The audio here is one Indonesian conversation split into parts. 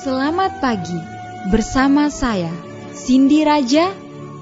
Selamat pagi, bersama saya, Cindy Raja.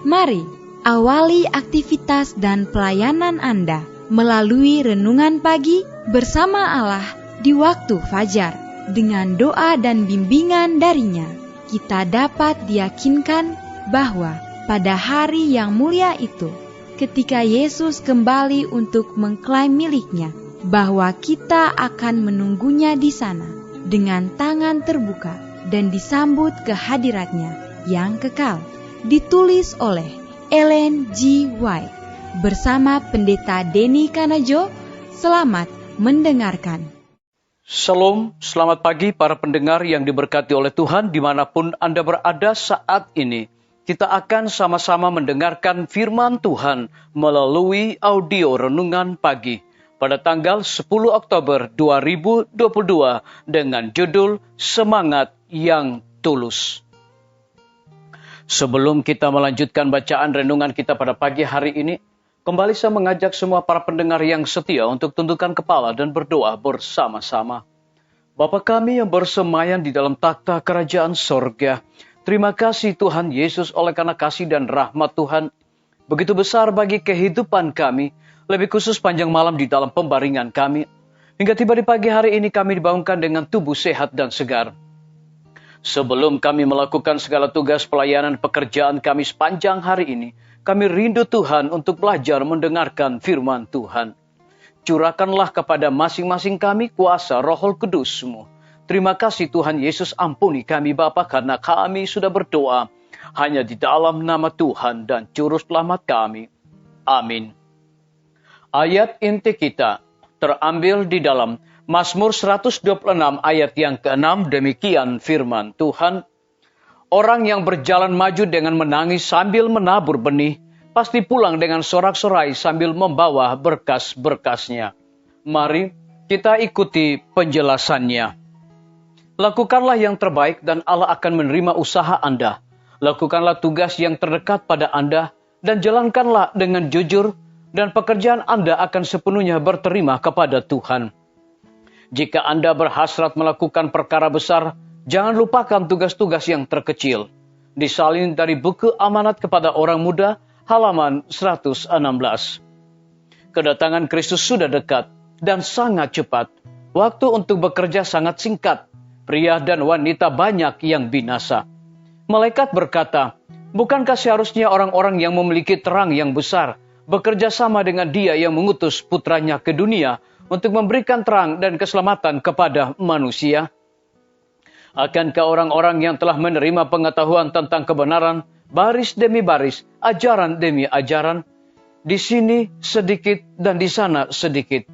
Mari awali aktivitas dan pelayanan Anda melalui renungan pagi bersama Allah di waktu fajar. Dengan doa dan bimbingan darinya, kita dapat diyakinkan bahwa pada hari yang mulia itu, ketika Yesus kembali untuk mengklaim miliknya, bahwa kita akan menunggunya di sana dengan tangan terbuka dan disambut ke hadiratnya yang kekal. Ditulis oleh Ellen G. White bersama Pendeta Denny Kanajo. Selamat mendengarkan. Shalom, selamat pagi para pendengar yang diberkati oleh Tuhan dimanapun Anda berada saat ini. Kita akan sama-sama mendengarkan firman Tuhan melalui audio renungan pagi pada tanggal 10 Oktober 2022 dengan judul Semangat yang Tulus. Sebelum kita melanjutkan bacaan renungan kita pada pagi hari ini, kembali saya mengajak semua para pendengar yang setia untuk tundukkan kepala dan berdoa bersama-sama. Bapa kami yang bersemayam di dalam takhta kerajaan sorga, terima kasih Tuhan Yesus oleh karena kasih dan rahmat Tuhan begitu besar bagi kehidupan kami, lebih khusus panjang malam di dalam pembaringan kami. Hingga tiba di pagi hari ini kami dibangunkan dengan tubuh sehat dan segar. Sebelum kami melakukan segala tugas pelayanan pekerjaan kami sepanjang hari ini, kami rindu Tuhan untuk belajar mendengarkan firman Tuhan. Curahkanlah kepada masing-masing kami kuasa Roh Kudus-Mu. Terima kasih Tuhan Yesus, ampuni kami Bapa karena kami sudah berdoa hanya di dalam nama Tuhan dan Juru Selamat kami. Amin. Ayat inti kita terambil di dalam Mazmur 126 ayat yang ke-6, demikian firman Tuhan. Orang yang berjalan maju dengan menangis sambil menabur benih, pasti pulang dengan sorak-sorai sambil membawa berkas-berkasnya. Mari kita ikuti penjelasannya. Lakukanlah yang terbaik dan Allah akan menerima usaha Anda. Lakukanlah tugas yang terdekat pada Anda dan jalankanlah dengan jujur dan pekerjaan Anda akan sepenuhnya berterima kepada Tuhan. Jika Anda berhasrat melakukan perkara besar, jangan lupakan tugas-tugas yang terkecil. Disalin dari buku Amanat kepada Orang Muda, halaman 116. Kedatangan Kristus sudah dekat dan sangat cepat. Waktu untuk bekerja sangat singkat. Pria dan wanita banyak yang binasa. Malaikat berkata, bukankah seharusnya orang-orang yang memiliki terang yang besar bekerja sama dengan Dia yang mengutus putranya ke dunia untuk memberikan terang dan keselamatan kepada manusia? Akankah orang-orang yang telah menerima pengetahuan tentang kebenaran, baris demi baris, ajaran demi ajaran, di sini sedikit dan di sana sedikit,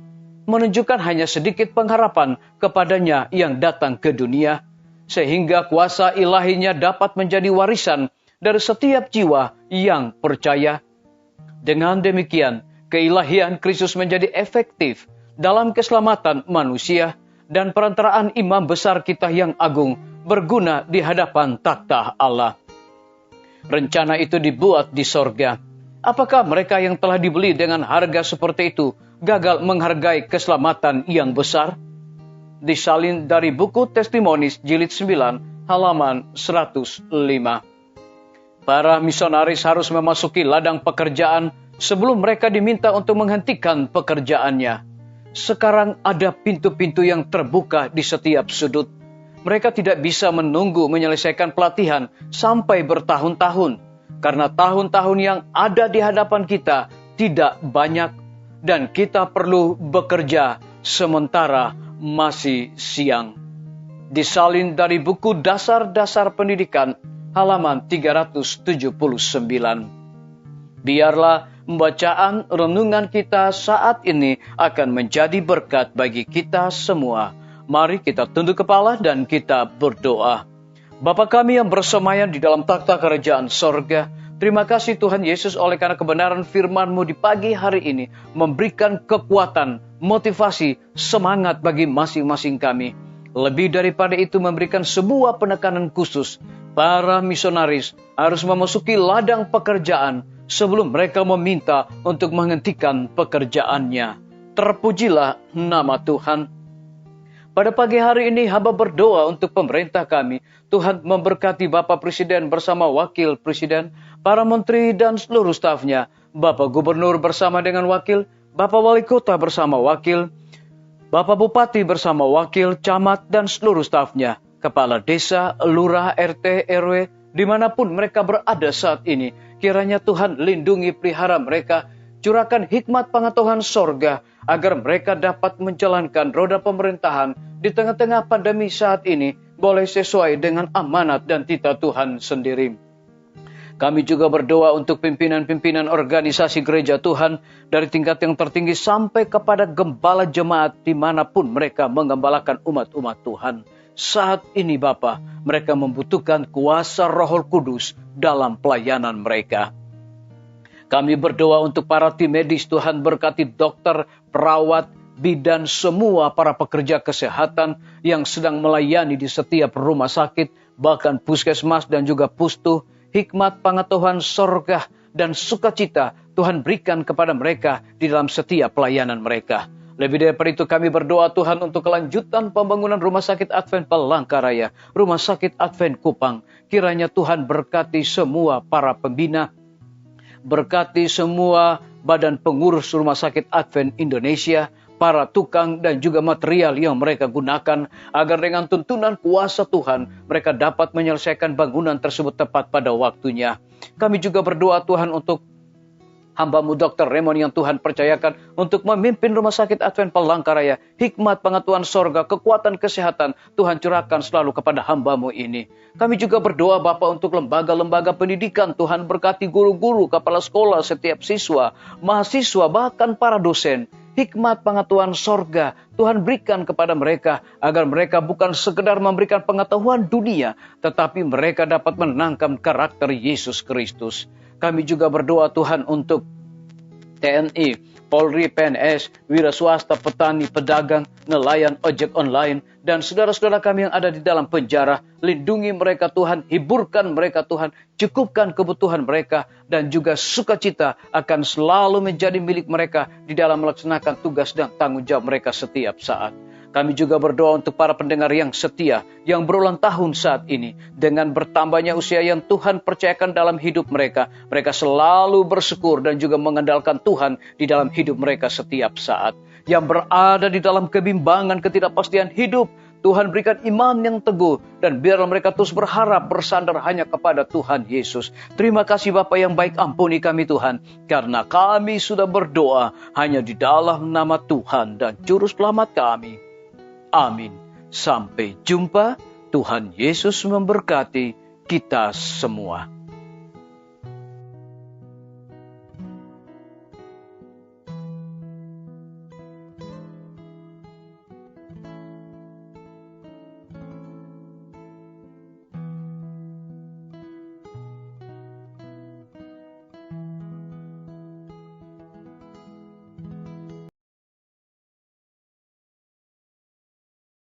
menunjukkan hanya sedikit pengharapan kepadanya yang datang ke dunia, sehingga kuasa ilahinya dapat menjadi warisan dari setiap jiwa yang percaya. Dengan demikian, keilahian Kristus menjadi efektif dalam keselamatan manusia dan perantaraan imam besar kita yang agung berguna di hadapan takhta Allah. Rencana itu dibuat di sorga. Apakah mereka yang telah dibeli dengan harga seperti itu gagal menghargai keselamatan yang besar? Disalin dari buku Testimonis jilid 9 halaman 105. Para misionaris harus memasuki ladang pekerjaan sebelum mereka diminta untuk menghentikan pekerjaannya. Sekarang ada pintu-pintu yang terbuka di setiap sudut. Mereka tidak bisa menunggu menyelesaikan pelatihan sampai bertahun-tahun. Karena tahun-tahun yang ada di hadapan kita tidak banyak. Dan kita perlu bekerja sementara masih siang. Disalin dari buku Dasar-Dasar Pendidikan halaman 379. Biarlah pembacaan renungan kita saat ini akan menjadi berkat bagi kita semua. Mari kita tunduk kepala dan kita berdoa. Bapa kami yang bersemayam di dalam takhta kerajaan sorga, terima kasih Tuhan Yesus oleh karena kebenaran firman-Mu di pagi hari ini memberikan kekuatan, motivasi, semangat bagi masing-masing kami. Lebih daripada itu memberikan sebuah penekanan khusus. Para misionaris harus memasuki ladang pekerjaan sebelum mereka meminta untuk menghentikan pekerjaannya. Terpujilah nama Tuhan. Pada pagi hari ini hamba berdoa untuk pemerintah kami. Tuhan memberkati Bapak Presiden bersama Wakil Presiden, para menteri dan seluruh stafnya, Bapak Gubernur bersama dengan wakil, Bapak Wali Kota bersama wakil, Bapak Bupati bersama wakil, camat dan seluruh stafnya, kepala desa, lurah, RT, RW, dimanapun mereka berada saat ini. Kiranya Tuhan lindungi pelihara mereka, curahkan hikmat pengetahuan sorga, agar mereka dapat menjalankan roda pemerintahan di tengah-tengah pandemi saat ini, boleh sesuai dengan amanat dan titah Tuhan sendiri. Kami juga berdoa untuk pimpinan-pimpinan organisasi gereja Tuhan, dari tingkat yang tertinggi sampai kepada gembala jemaat dimanapun mereka menggembalakan umat-umat Tuhan. Saat ini Bapa, mereka membutuhkan kuasa Roh Kudus dalam pelayanan mereka. Kami berdoa untuk para tim medis, Tuhan berkati dokter, perawat, bidan, semua para pekerja kesehatan yang sedang melayani di setiap rumah sakit, bahkan puskesmas dan juga pustu. Hikmat pengetahuan sorga dan sukacita Tuhan berikan kepada mereka di dalam setiap pelayanan mereka. Lebih daripada itu kami berdoa Tuhan untuk kelanjutan pembangunan Rumah Sakit Advent Palangkaraya, Rumah Sakit Advent Kupang. Kiranya Tuhan berkati semua para pembina, berkati semua badan pengurus Rumah Sakit Advent Indonesia, para tukang dan juga material yang mereka gunakan, agar dengan tuntunan kuasa Tuhan, mereka dapat menyelesaikan bangunan tersebut tepat pada waktunya. Kami juga berdoa Tuhan untuk hamba-Mu Dr. Raymond yang Tuhan percayakan untuk memimpin Rumah Sakit Advent Palangkaraya. Hikmat pengetahuan sorga, kekuatan kesehatan, Tuhan curahkan selalu kepada hamba-Mu ini. Kami juga berdoa Bapa untuk lembaga-lembaga pendidikan. Tuhan berkati guru-guru, kepala sekolah, setiap siswa, mahasiswa, bahkan para dosen. Hikmat pengetahuan sorga Tuhan berikan kepada mereka, agar mereka bukan sekedar memberikan pengetahuan dunia, tetapi mereka dapat menangkap karakter Yesus Kristus. Kami juga berdoa Tuhan untuk TNI, Polri, PNS, wira swasta, petani, pedagang, nelayan, ojek online, dan saudara-saudara kami yang ada di dalam penjara. Lindungi mereka Tuhan, hiburkan mereka Tuhan, cukupkan kebutuhan mereka, dan juga sukacita akan selalu menjadi milik mereka di dalam melaksanakan tugas dan tanggung jawab mereka setiap saat. Kami juga berdoa untuk para pendengar yang setia, yang berulang tahun saat ini. Dengan bertambahnya usia yang Tuhan percayakan dalam hidup mereka, mereka selalu bersyukur dan juga mengandalkan Tuhan di dalam hidup mereka setiap saat. Yang berada di dalam kebimbangan, ketidakpastian hidup, Tuhan berikan iman yang teguh, dan biarlah mereka terus berharap bersandar hanya kepada Tuhan Yesus. Terima kasih Bapa yang baik, ampuni kami Tuhan, karena kami sudah berdoa hanya di dalam nama Tuhan dan Juru Selamat kami. Amin. Sampai jumpa. Tuhan Yesus memberkati kita semua.